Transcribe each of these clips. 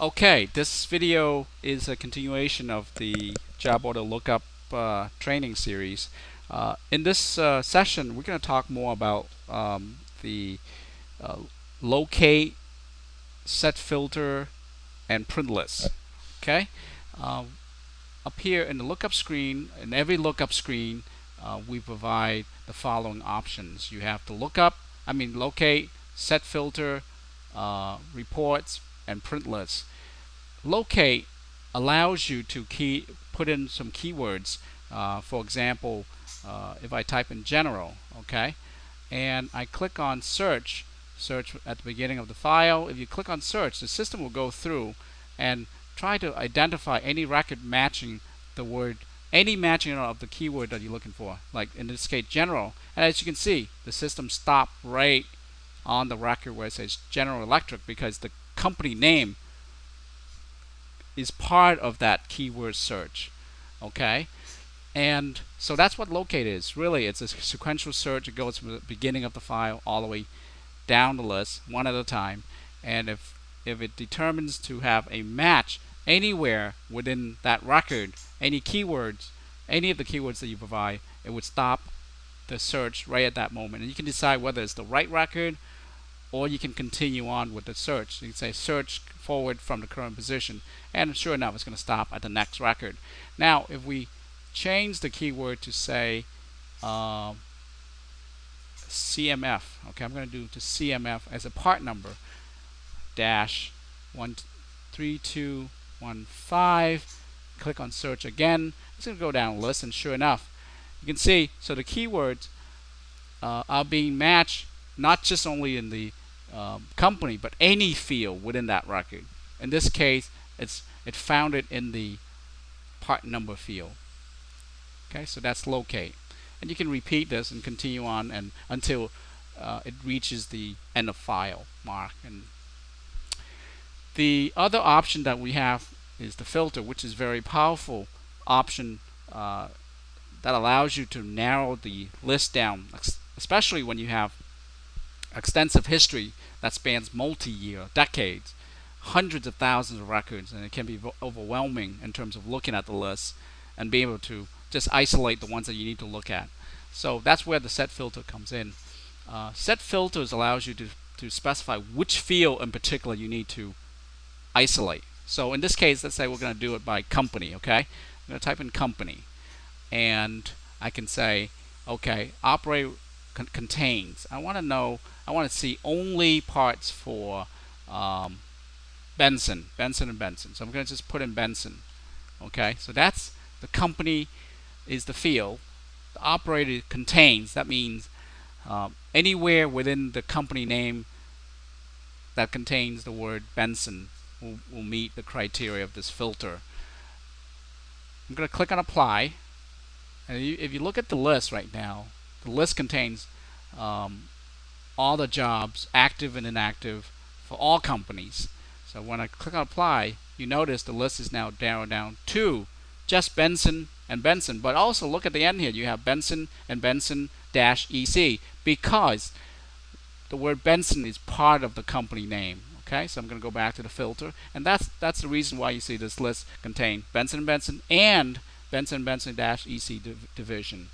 Okay, this video is a continuation of the job order lookup training series. In this session, we're going to talk more about the uh, locate, set filter, and print list. Okay, um, up here in the lookup screen, in every lookup screen, we provide the following options. You have the locate, set filter, reports, and print list. Locate allows you to put in some keywords. For example, if I type in general, okay, and I click on search at the beginning of the file. If you click on search, the system will go through and try to identify any record matching the word, any matching of the keyword that you're looking for, like in this case general. And as you can see, the system stopped right on the record where it says General Electric, because the company name is part of that keyword search. Okay, and so that's what locate is. Really, it's a sequential search. It goes from the beginning of the file all the way down the list, one at a time. And if it determines to have a match anywhere within that record, any of the keywords that you provide, it would stop the search right at that moment. And you can decide whether it's the right record, or you can continue on with the search. You can say search forward from the current position, and sure enough, it's going to stop at the next record. Now, if we change the keyword to say CMF, okay, I'm going to do to CMF as a part number dash 13215. Click on search again. It's going to go down the list, and sure enough, you can see. So the keywords are being matched not just only in the company, but any field within that record. In this case, it found it in the part number field. Okay, so that's locate, and you can repeat this and continue on and until it reaches the end of file mark. And the other option that we have is the filter, which is a very powerful option that allows you to narrow the list down, especially when you have extensive history that spans multi-year, decades, hundreds of thousands of records, and it can be overwhelming in terms of looking at the list and being able to just isolate the ones that you need to look at. So that's where the set filter comes in. Set filters allows you to specify which field in particular you need to isolate. So in this case, let's say we're going to do it by company. Okay, I'm going to type in company, and I can say, okay, operate contains. I want to see only parts for Benson and Benson. So I'm going to just put in Benson. Okay, so that's the company is the field. The operator contains. That means anywhere within the company name that contains the word Benson will meet the criteria of this filter. I'm going to click on apply, and if you look at the list right now, the list contains all the jobs, active and inactive, for all companies. So when I click on apply, you notice the list is now narrowed down to just Benson and Benson. But also look at the end here, you have Benson and Benson -EC, because the word Benson is part of the company name. Okay, so I'm going to go back to the filter, and that's the reason why you see this list contain Benson and Benson and Benson -EC division.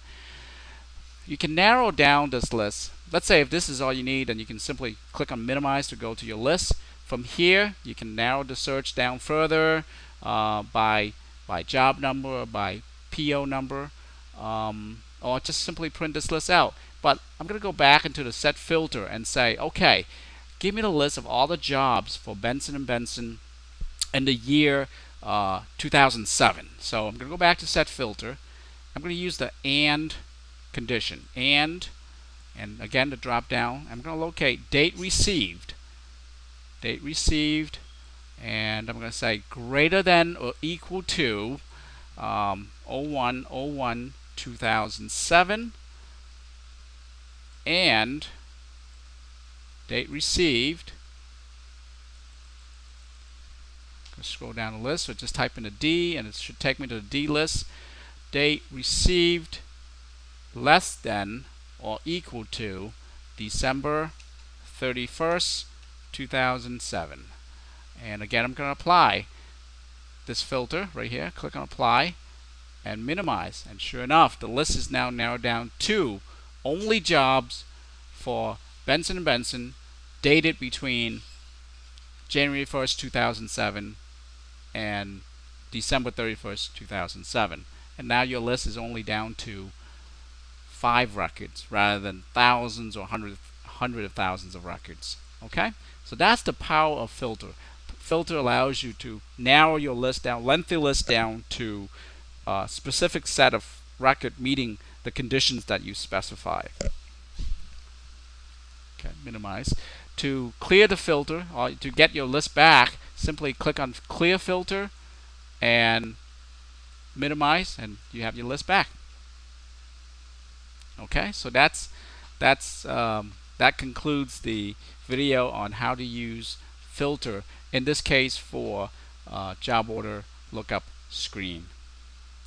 You can narrow down this list. Let's say if this is all you need, then you can simply click on minimize to go to your list. From here, you can narrow the search down further by job number or by PO number, or just simply print this list out. But I'm going to go back into the set filter and say, okay, give me the list of all the jobs for Benson and Benson in the year 2007. So I'm going to go back to set filter. I'm going to use the AND condition, and again, to drop down, I'm going to locate date received, and I'm going to say greater than or equal to 01/01/2007, and date received. Scroll down the list, so just type in a D, and it should take me to the D list. Date received less than or equal to December 31st, 2007. And And again, I'm going to apply this filter right here. Click on apply and minimize. And sure enough, the list is now narrowed down to only jobs for Benson and Benson dated between January 1st, 2007 and December 31st, 2007. And now your list is only down to 5 records rather than thousands or hundred of thousands of records. Okay? So that's the power of filter. Filter allows you to narrow your list down, lengthy list down to a specific set of record meeting the conditions that you specify. Okay, minimize. To clear the filter or to get your list back, simply click on clear filter and minimize, and you have your list back. Okay, so that concludes the video on how to use filter, in this case for job order lookup screen.